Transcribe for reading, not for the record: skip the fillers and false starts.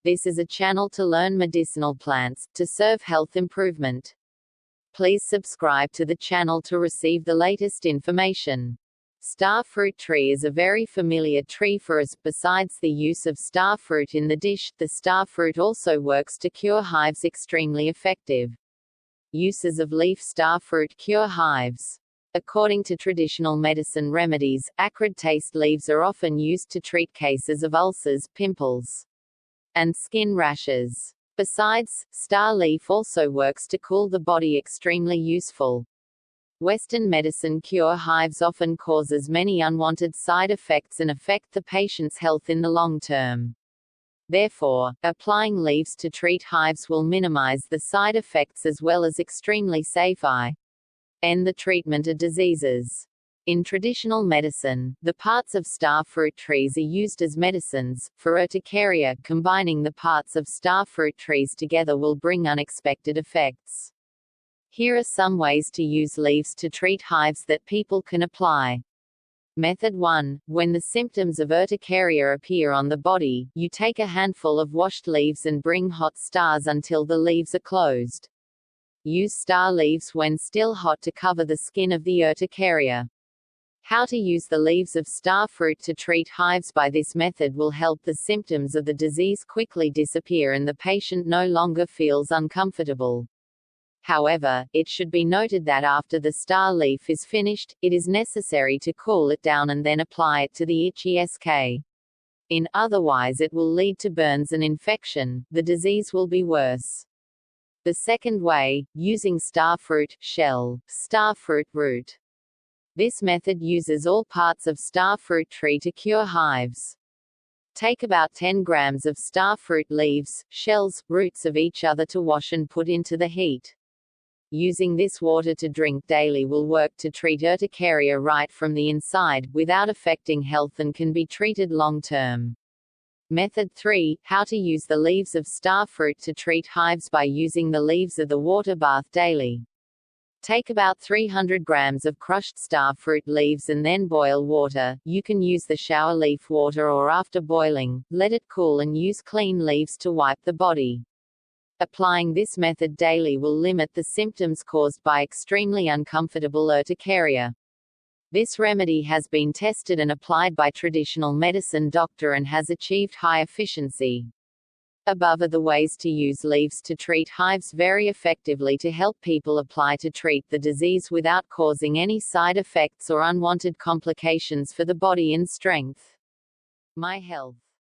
This is a channel to learn medicinal plants, to serve health improvement. Please subscribe to the channel to receive the latest information. Star fruit tree is a very familiar tree for us. Besides the use of star fruit in the dish, the star fruit also works to cure hives extremely effective. Uses of leaf star fruit cure hives. According to traditional medicine remedies, acrid taste leaves are often used to treat cases of ulcers, pimples, and skin rashes. Besides, star leaf also works to cool the body, extremely useful. Western medicine cure hives often causes many unwanted side effects and affect the patient's health in the long term. Therefore, applying leaves to treat hives will minimize the side effects as well as extremely safe and the treatment of diseases. In traditional medicine, the parts of star fruit trees are used as medicines. For urticaria, combining the parts of star fruit trees together will bring unexpected effects. Here are some ways to use leaves to treat hives that people can apply. Method 1. When the symptoms of urticaria appear on the body, you take a handful of washed leaves and bring hot stars until the leaves are closed. Use star leaves when still hot to cover the skin of the urticaria. How to use the leaves of star fruit to treat hives. By this method will help the symptoms of the disease quickly disappear and the patient no longer feels uncomfortable. However, it should be noted that after the star leaf is finished, it is necessary to cool it down and then apply it to the itchy skin. Otherwise it will lead to burns and infection. The disease will be worse. The second way, using star fruit shell, star fruit root. This method uses all parts of star fruit tree to cure hives. Take about 10 grams of star fruit leaves, shells, roots of each other to wash and put into the heat. Using this water to drink daily will work to treat urticaria right from the inside, without affecting health, and can be treated long term. Method 3. How to use the leaves of star fruit to treat hives. By using the leaves of the water bath daily. Take about 300 grams of crushed star fruit leaves and then boil water. You can use the shower leaf water, or after boiling, let it cool and use clean leaves to wipe the body. Applying this method daily will limit the symptoms caused by extremely uncomfortable urticaria. This remedy has been tested and applied by traditional medicine doctor and has achieved high efficiency. Above are the ways to use leaves to treat hives very effectively to help people apply to treat the disease without causing any side effects or unwanted complications for the body and strength. My health.